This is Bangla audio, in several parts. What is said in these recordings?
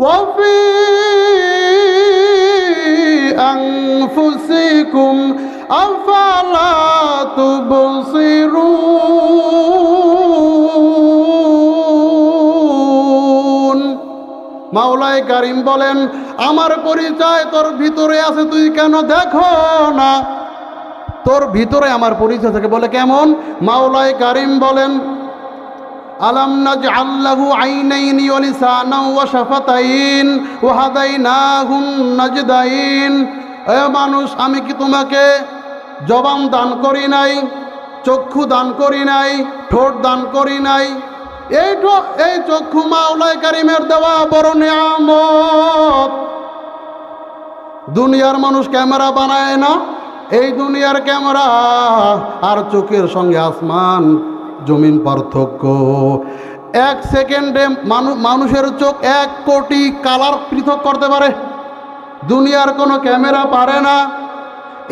ওয়াফি আনফুসিকুম আফালা তুবসিরুন। মাওলাই কারিম বলেন, আমার পরিচয় তোর ভিতরে আছে, তুই কেন দেখো না? তোর ভিতরে আমার পরিচয় থাকে। বলে কেমন? মাওলাই কারিম বলেন, আলাম নাজআল লাহু আইনাইনি ওয়া লিসানান ওয়া শাফাতাইন ওয়া হাদাইনাহুন নাজদাইন। এ মানুষ, আমি কি তোমাকে জবান দান করি নাই, চক্ষু দান করি নাই, ঠোঁট দান করি নাই? এই চক্ষু মাওলাই কারিমের দেওয়া বড় নিয়ামত। দুনিয়ার মানুষ ক্যামেরা বানায় না, এই দুনিয়ার ক্যামেরা আর চোখের সঙ্গে আসমান জমিন পার্থক্য। এক সেকেন্ডে মানুষের চোখ 1 কোটি কালার পৃথক করতে পারে, দুনিয়ার কোনো ক্যামেরা পারে না।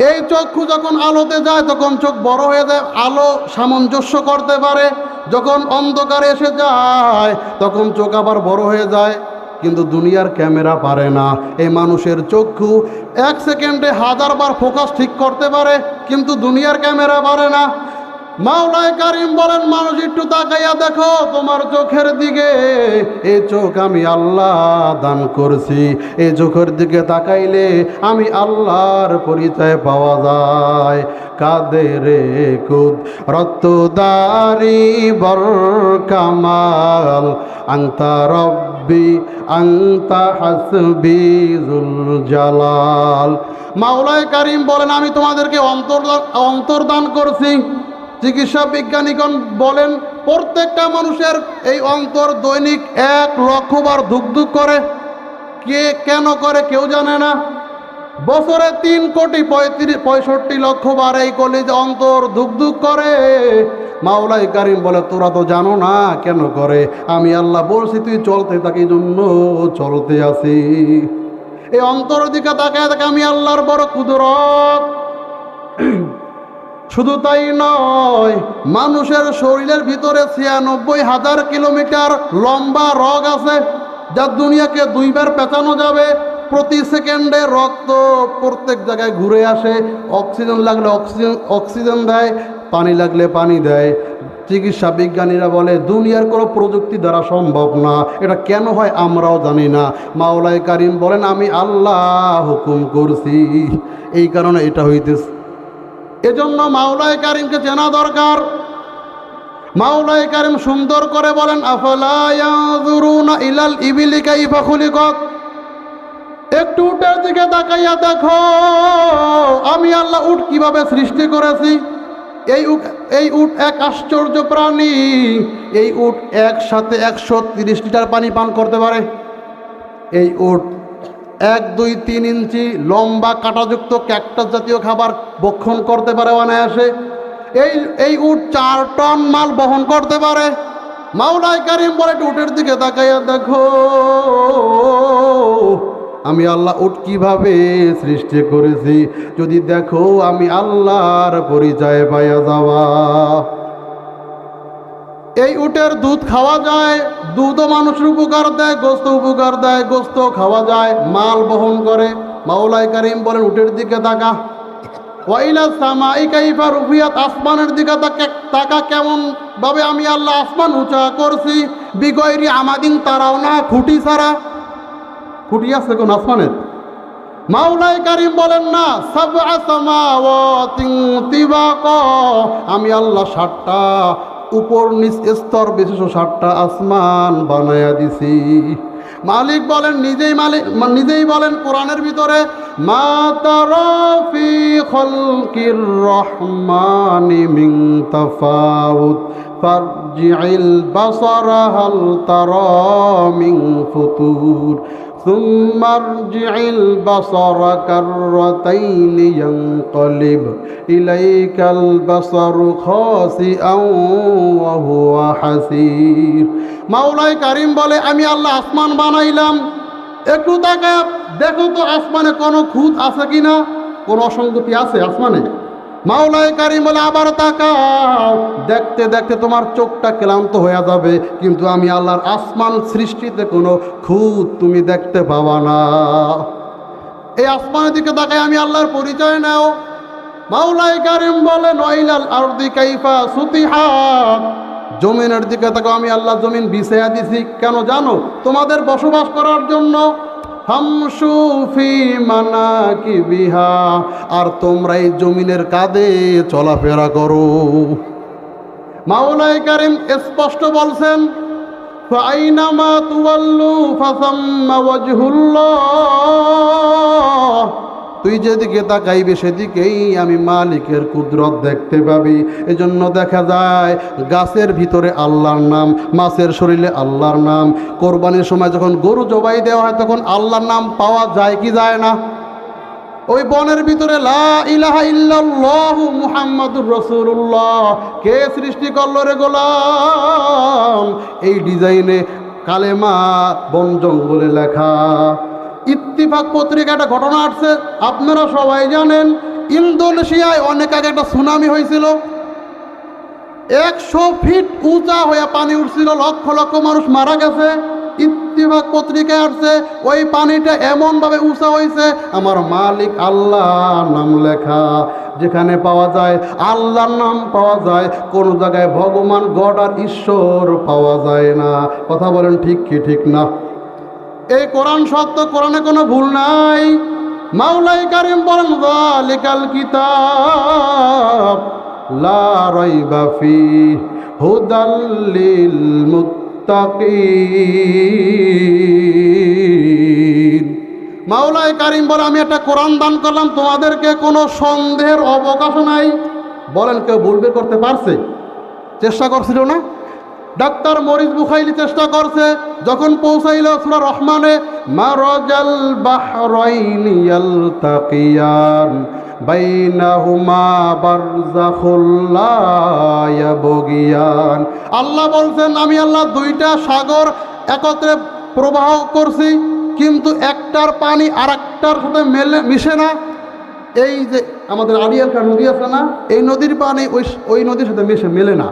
এই চক্ষু যখন আলোতে যায় তখন চোখ বড় হয়ে যায়, আলো সামঞ্জস্য করতে পারে। যখন অন্ধকারে এসে যায় তখন চোখ আবার বড় হয়ে যায়, কিন্তু দুনিয়ার ক্যামেরা পারে না। এই মানুষের চক্ষু 1 সেকেন্ডে 1000 বার ফোকাস ঠিক করতে পারে, কিন্তু দুনিয়ার ক্যামেরা পারে না। মাওলাই কারিম বলেন, মানুষ একটু তাকাইয়া দেখো তোমার চোখের দিকে। এই চোখ আমি আল্লাহ দান করছি, এই চোখের দিকে তাকাইলে আমি আল্লাহর পরিচয় পাওয়া যায়। কাদেরে কুদ রত্তদারি বর কামাল আংতা রব্বি আংতা হাসবি জুল জালাল। মাওলাই কারিম বলেন, আমি তোমাদেরকে অন্তর্দান করছি। চিকিৎসা বিজ্ঞানীগণ বলেন, প্রত্যেকটা মানুষের এই অন্তর দৈনিক 1 লক্ষ বার ধুকধুক করে। কেন করে কেউ জানে না। বছরে 3,65,65 লক্ষ বার এই কলিজা অন্তর ধুকধুক করে। মাওলাই কারিম বলে, তোরা তো জানো না কেন করে। আমি আল্লাহ বলছি তুই চলতে থাকি, জন্য চলতে আসি। এই অন্তর দিকে তাকায় থাকে আমি আল্লাহর বড় কুদরত। শুধু তাই নয়, মানুষের শরীরের ভিতরে 96,000 কিলোমিটার লম্বা রগ আছে, যা দুনিয়াকে 2 বার পেঁচানো যাবে। প্রতি সেকেন্ডে রক্ত প্রত্যেক জায়গায় ঘুরে আসে। অক্সিজেন লাগলে অক্সিজেন দেয়, পানি লাগলে পানি দেয়। চিকিৎসা বিজ্ঞানীরা বলে দুনিয়ার কোনো প্রযুক্তি দ্বারা সম্ভব না। এটা কেন হয় আমরাও জানি না। মাওলাই কারিম বলেন, আমি আল্লাহ হুকুম করছি, এই কারণে এটা হইতেছে। এজন্য মাওলাই কারিমকে চেনা দরকার। মাওলাই কারিম সুন্দর করে বলেন, আফালা ইয়ানজুরুনা ইলাল ইবিলি কাইফা খুলিকাত। একটু উটের দিকে তাকাইয়া দেখো আমি আল্লাহ উট কিভাবে সৃষ্টি করেছি। এই উট এক আশ্চর্য প্রাণী। এই উট একসাথে 130 লিটার পানি পান করতে পারে। এই উট 1, 2, 3 ইঞ্চি লম্বা কাঁটাযুক্ত ক্যাকটাস জাতীয় খাবার ভক্ষণ করতে পারে অনায়াসে। এই উট 4 টন মাল বহন করতে পারে। মাওলাই কারিম বলে, উটের দিকে তাকাইয়া দেখো আমি আল্লাহ উট কিভাবে সৃষ্টি করেছি। যদি দেখো আমি আল্লাহর পরিচয় পাইয়া যাওয়া। এই উটের দুধ খাওয়া যায়, দুধও মানুষের উপকার দেয়, গোস্ত উপকার দেয়, গোস্ত খাওয়া যায়, মাল বহন করে। মাওলাই কারিম বলেন, উটের দিকে তাকা। ওয়াইলা সামাই কাইফা রুফিয়াত, আসমানের দিকে তাকা কেমন ভাবে আমি আল্লাহ আসমান উঁচা করছি। বিগয়রি আমাদিন তারাও না, খুঁটি ছাড়া। খুঁটি আছে কোন আসমানের? মাওলাই কারিম বলেন না, সাবআ সামাওয়াতিন তিবাকা, আমি আল্লাহ 7টা উপর নিচ স্তর বিশিষ্ট 7টা আসমান বানায়া দিছি। মালিক বলেন, নিজেই বলেন কোরআনের ভিতরে, মা তারা ফি খালকির রহমানি মিন তাফাউত ফারজি'ল বাসারা হাল তারা মিন ফুতুর ثم ارجع البصر كرتين ينقلب إليك البصر خاسئا وهو حسير। মাওলাই কারিম বলে, আমি আল্লাহ আসমান বানাইলাম, একটু তাকায় দেখো তো আসমানে কোনো খুঁত আছে কিনা, কোনো অসঙ্গতি আছে আসমানে? মাওলায়ে কারীম বলে আবার তাকাও, দেখতে দেখতে তোমার চোখটা ক্লান্ত হয়ে যাবে, কিন্তু আমি আল্লাহর আসমান সৃষ্টিতে কোনো খুঁত তুমি দেখতে পাবা না। এই আসমানের দিকে তাকায় আমি আল্লাহর পরিচয় নাও। মাওলায়ে কারীম বলেন ওয়াইলাল আরদি কাইফা সুতিহাত, জমিনের দিকে তাকাও, আমি আল্লাহ জমিন বিছায়া দিছি কেন জানো? তোমাদের বসবাস করার জন্য। হামশু ফি মানাকিবিহা, আর তোমরা এই জমিনের কাঁধে চলাফেরা করো। মাওলায়ে কারীম স্পষ্ট বলছেন ফাইনামা তুওয়াল্লু ফাসাম্মা ওয়াজহুল্লাহ, তুই যেদিকে তাকাইবে সেদিকেই আমি মালিকের কুদরত দেখতে পাবি। এজন্য দেখা যায় গাছের ভিতরে আল্লাহর নাম, মাছের শরীরে আল্লাহর নাম। কোরবানির সময় যখন গরু জবাই দেওয়া হয় তখন আল্লাহর নাম পাওয়া যায় কি যায় না? ওই বনের ভিতরে লা ইলাহা ইল্লাল্লাহু মুহাম্মাদুর রাসূলুল্লাহ, কে সৃষ্টি করলো রে গোলাম? এই ডিজাইনে কালেমা বন জঙ্গলে লেখা। ইত্তিফাক পত্রিকা একটা ঘটনা আসছে, আপনারা সবাই জানেন, ইন্দোনেশিয়ায় অনেক আগে একটা সুনামি হয়েছিল। 100 ফিট উঁচা হয়ে পানি উঠছিল, লক্ষ লক্ষ মানুষ মারা গেছে। ইত্তিফাক পত্রিকায় আসছে ওই পানিটা এমনভাবে উঁচা হয়েছে আমার মালিক আল্লাহ নাম লেখা। যেখানে পাওয়া যায় আল্লাহর নাম পাওয়া যায়, কোন জায়গায় ভগবান গড আর ঈশ্বর পাওয়া যায় না। কথা বলেন ঠিক কি ঠিক না? এই কোরআন সত্য, কোরআনে কোনো ভুল নাই। মাওলায়ে কারীম বলেন যালিকাল কিতাব লা রাইবা ফীহি হুদাল লিল মুত্তাকিন। মাওলায়ে কারীম বলে আমি একটা কোরআন দান করলাম, তোমাদেরকে কোনো সন্দেহের অবকাশ নাই। বলেন কেউ ভুল বের করতে পারছে? চেষ্টা করছিল না? ডাক্তার মরিস বুখাইলি চেষ্টা করছে, যখন পৌঁছাইল সূরা রহমানে মারাজাল বাহরাইনি ইয়ালতাকিয়ান বাইনাহুমা বারযাখুল লা ইয়াবগিয়ান, আল্লাহ বলছেন আমি আল্লাহ দুইটা সাগর একত্রে প্রবাহ করছি, কিন্তু একটার পানি আরেকটার সাথে মিশে না। এই যে আমাদের আড়িয়ালখাঁ নদী আছে না, এই নদীর পানি ওই নদীর সাথে মেলে না।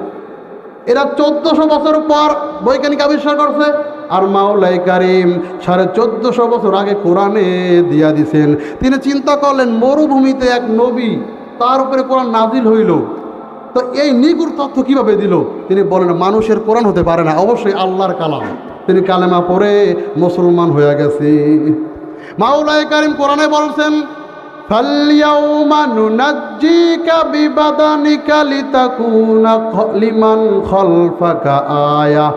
এরা 1400 বছর পর বৈজ্ঞানিক আবিষ্কার করছে, আর মাওলায়ে কারীম 1450 বছর আগে কোরআনে দিয়া দিছেন। তিনি চিন্তা করলেন মরুভূমিতে এক নবী, তার উপরে কোরআন নাজিল হইল, তো এই নিগুড় তথ্য কিভাবে দিল? তিনি বলেন মানুষের কোরআন হতে পারে না, অবশ্যই আল্লাহর কালাম। তিনি কালেমা পড়ে মুসলমান হয়ে গেছে। মাওলায়ে কারীম কোরআনে বলছেন ফালইয়াউমা নুনাজ্জিকা বিবাদানিকা লিতাকুনা লিমান খালফাকা আয়া,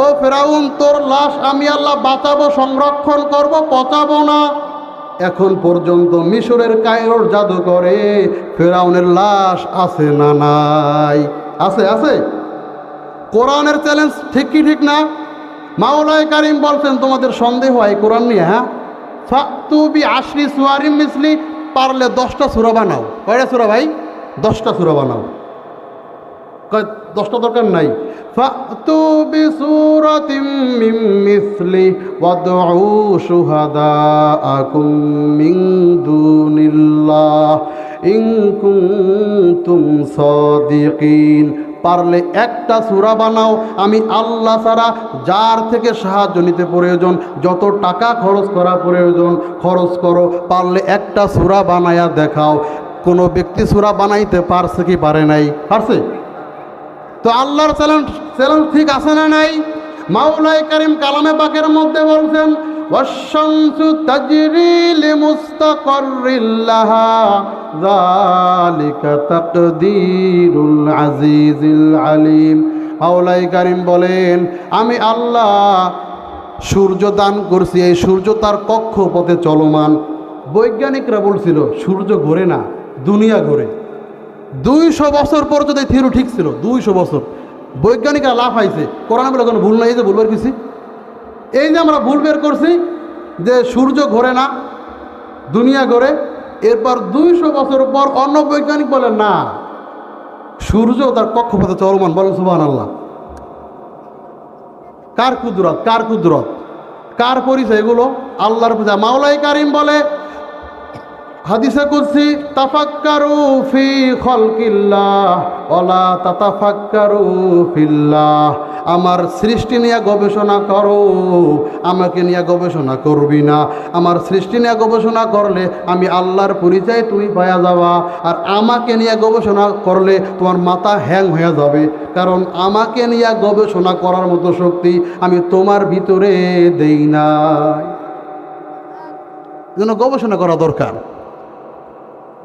ও ফেরাউন তোর লাশ আমি আল্লাহ বাঁচাবো, সংরক্ষণ করব, পচাবো না। এখন পর্যন্ত মিশরের কায়রোর জাদুঘরে ফেরাউনের লাশ আছে না নাই? আছে, আছে। কোরআনের চ্যালেঞ্জ ঠিক কি ঠিক না? মাওলায়ে কারীম বলছেন তোমাদের সন্দেহ হয় কোরআন নিয়ে, হ্যাঁ, ফাতু বি আশরি সুয়ারিম মিসলি, পারলে 10টা সূরা বানাও। কয়টা সূরা ভাই? 10টা সূরা বানাও। 10টা দরকার নাই। ফাতু বিসূরাতিম মিন মিসলি ওয়াদউ শুহাদাআকুম মিন দুনিল্লাহ ইন কুনতুম সাদিকিন, পারলে একটা সূরা বানাও, আমি আল্লাহ ছাড়া যার থেকে সাহায্য নিতে প্রয়োজন, যত টাকা খরচ করা প্রয়োজন খরচ করো, পারলে একটা সূরা বানায়া দেখাও। কোনো ব্যক্তি সূরা বানাইতে পারছে কি পারে নাই? পারছে। তো আল্লাহর চ্যালেঞ্জ ঠিক আছে না নাই? মাওলায়ে কারীম কালামে পাকের মধ্যে বলছেন ওয়াশ-শামসু তাজরি লিমুস্তাকাররিল লাহা যালিকা তাকদীরুল আজিজিল আলিম। মাওলায়ে কারীম বলেন আমি আল্লাহ সূর্য দান করছি, এই সূর্য তার কক্ষপথে চলমান। বৈজ্ঞানিকরা বলছিল সূর্য ঘোরে না, দুনিয়া ঘোরে। 200 বছর পর্যন্ত এই থিওরি ঠিক ছিল। 200 বছর বৈজ্ঞানিকরা লাভ পাইছে। কোরআনে বলে কোনো ভুল নাই, এই যে ভুল বের করছি, এই যে আমরা ভুল বের করছি যে সূর্য ঘোরে না, দুনিয়া ঘোরে। এরপর 200 বছর পর অন্য বৈজ্ঞানিক বলে না, সূর্য তার কক্ষপথে চলমান। বলেন সুবহানাল্লাহ। কার কুদরত, কার কুদরত, কার পরিচয়? এগুলো আল্লাহর পরিচয়। মাওলায়ে কারীম বলে হাদিসে কুদসি তাফাক্কারু ফি খালকিল্লাহ ওয়ালা তাতাফাক্কারু ফিল্লাহ। আমার সৃষ্টি নিয়ে গবেষণা করো, আমাকে নিয়ে গবেষণা করবি না। আমার সৃষ্টি নিয়ে গবেষণা করলে আমি আল্লাহর পরিচয় তুমি পাওয়া যাবা, আর আমাকে নিয়ে গবেষণা করলে তোমার মাথা হ্যাং হয়ে যাবে। কারণ আমাকে নিয়ে গবেষণা করার মতো শক্তি আমি তোমার ভিতরে দেই নাই। এজন্য গবেষণা করা দরকার।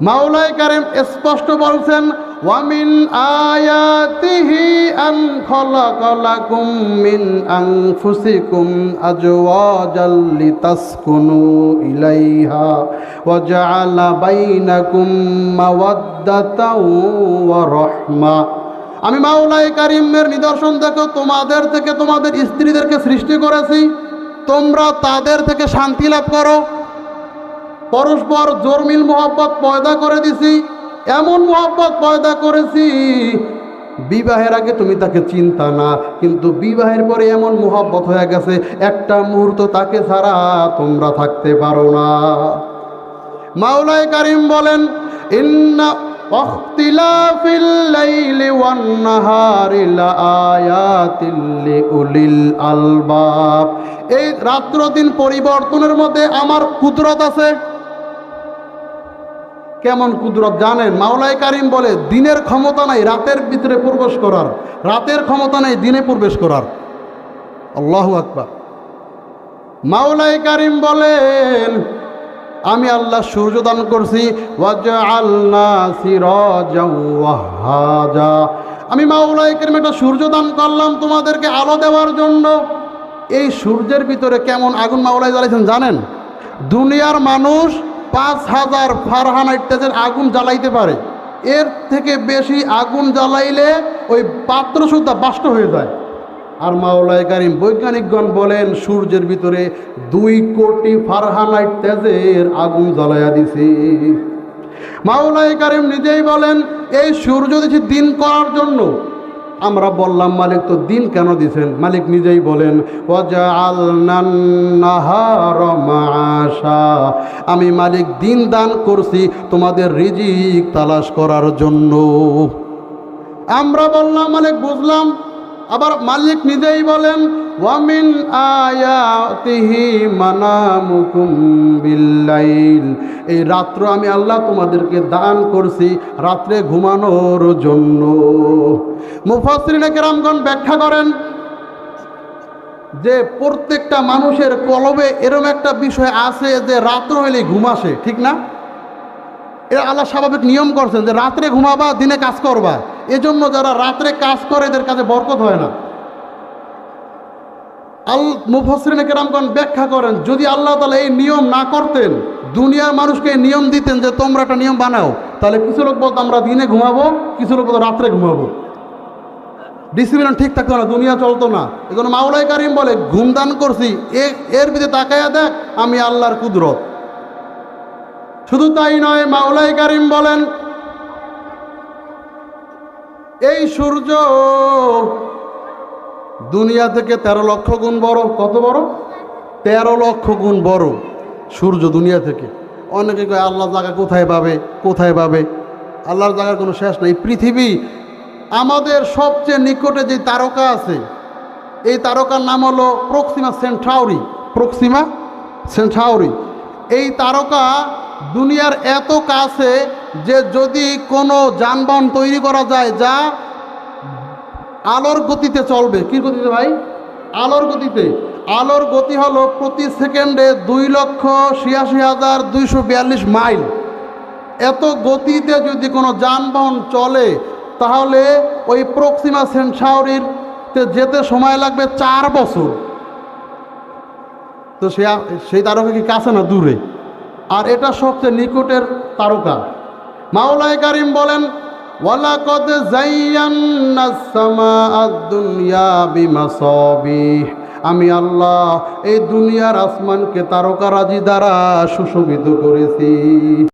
মাওলাই কারীম স্পষ্ট বলছেন, ওয়ামিন আয়াতিহি আন খালাকা লাকুম মিন আনফুসিকুম আজওয়াজাল লিতাসকুনু ইলাইহা ওয়া জাআলা বাইনাকুম মাওয়াদ্দাতাও ওয়া রাহমা। আমি মাওলাই কারীমের নিদর্শন দেখো, তোমাদের থেকে তোমাদের স্ত্রীদেরকে সৃষ্টি করেছি, তোমরা তাদের থেকে শান্তি লাভ করো। পরস্পর জোরমিল মোহাব্বত পয়দা করে দিছি, এমন মোহাব্বত পয়দা করেছি বিবাহের আগে তুমি তাকে চিন্তা না, কিন্তু বিবাহের পরে এমন মোহাব্বত হয়ে গেছে একটা মুহূর্ত তাকে ছাড়া তোমরা থাকতে পারো না। মাওলাই কারীম বলেন, ইন্না ইখতিলাফিল লাইলি ওয়ান নাহারি লাআয়াতিল লিউলিল আলবাব। এই রাত্র দিন পরিবর্তনের মধ্যে আমার কুদরত আছে। কেমন কুদরত জানেন? মাওলাই কারীম বলে, দিনের ক্ষমতা নাই রাতের ভিতরে প্রবেশ করার, রাতের ক্ষমতা নাই দিনে প্রবেশ করার। আল্লাহু আকবার। মাওলাই কারীম বলেন, আমি আল্লাহ সূর্য দান করছি, ওয়াজআলনা সিরাজাও ওয়াহাজা। আমি মাওলাই কারীম একটা সূর্য দান করলাম তোমাদেরকে আলো দেওয়ার জন্য। এই সূর্যের ভিতরে কেমন আগুন মাওলাই জ্বালাইছেন জানেন? দুনিয়ার মানুষ 5000 ফারেনহাইটের আগুন জ্বালাইতে পারে, এর থেকে বেশি আগুন জ্বালাইলে ওই পাত্র সুদ্ধা বাষ্প হয়ে যায়। আর মাওলাই কারীম বৈজ্ঞানিকগণ বলেন, সূর্যের ভিতরে 2 কোটি ফারেনহাইট তেজের আগুন জ্বালাইয়া দিছে। মাওলাই কারীম নিজেই বলেন, এই সূর্য দিয়েছি দিন করার জন্য। আমরা বললাম, মালিক তো দিন কেন দিছেন? মালিক নিজেই বলেন, ওয়াজআলনান নাহারা মাআশা। আমি মালিক দিন দান করছি তোমাদের রিজিক তালাশ করার জন্য। আমরা বললাম, মালিক বুঝলাম। আবার মালিক নিজেই বলেন, ওয়ামিন আয়াতিহি মানামুকুম বিল্লাইল। এই রাত্র আমি আল্লাহ তোমাদেরকে দান করছি রাত্রে ঘুমানোর জন্য। মুফাসসিরিনে কেরামগণ ব্যাখ্যা করেন যে প্রত্যেকটা মানুষের কলবে এরকম একটা বিষয় আছে যে রাত্র হইলে ঘুম আসে, ঠিক না? এরা আল্লাহ স্বাভাবিক নিয়ম করছেন যে রাত্রে ঘুমাবা, দিনে কাজ করবা। এজন্য যারা রাত্রে কাজ করে এদের কাছে বরকত হয় না। মুফাসসিরিনে কেরামগণ ব্যাখ্যা করেন, যদি আল্লাহ তাআলা এই নিয়ম না করতেন, দুনিয়ার মানুষকে নিয়ম দিতেন যে তোমরা একটা নিয়ম বানাও, তাহলে কিছু লোক বলতো আমরা দিনে ঘুমাবো, কিছু লোক বলতো রাত্রে ঘুমাবো। ডিসিপ্লিন ঠিক থাকতো না, দুনিয়া চলতো না। এজন্য মাওলাই কারীম বলে, ঘুম দান করছি, এর ভিতরে তাকায়া দেখ আমি আল্লাহর কুদরত। শুধু তাই নয়, মাওলাই কারীম বলেন, এই সূর্য দুনিয়া থেকে 13 লক্ষ গুণ বড়। কত বড়? 13 লক্ষ গুণ বড় সূর্য দুনিয়া থেকে। অনেকে কয় আল্লাহ জায়গা কোথায় পাবে, কোথায় পাবে? আল্লাহর জায়গার কোনো শেষ নেই। পৃথিবী আমাদের সবচেয়ে নিকটে যে তারকা আছে, এই তারকার নাম হলো প্রক্সিমা সেন্টাউরি। প্রক্সিমা সেন্টাউরি এই তারকা দুনিয়ার এত কাছে যে যদি কোনো যানবাহন তৈরি করা যায় যা আলোর গতিতে চলবে। কি গতিতে ভাই? আলোর গতিতে। আলোর গতি হলো প্রতি সেকেন্ডে 2,86,242 মাইল। এত গতিতে যদি কোনো যানবাহন চলে তাহলে ওই প্রক্সিমা সেন্টাউরিতে যেতে সময় লাগবে 4 বছর। তো সেই তারকা কি কাছে না দূরে? আর এটা সবচেয়ে নিকটের তারকা। মাওলাই কারীম বলেন, ওয়ালাকাদ যায়্যানাস সামাআদ দুনিয়া বিমাসাবিহ। আমি আল্লাহ এই দুনিয়ার আসমানকে তারকারাজি দ্বারা সুশোভিত করেছি।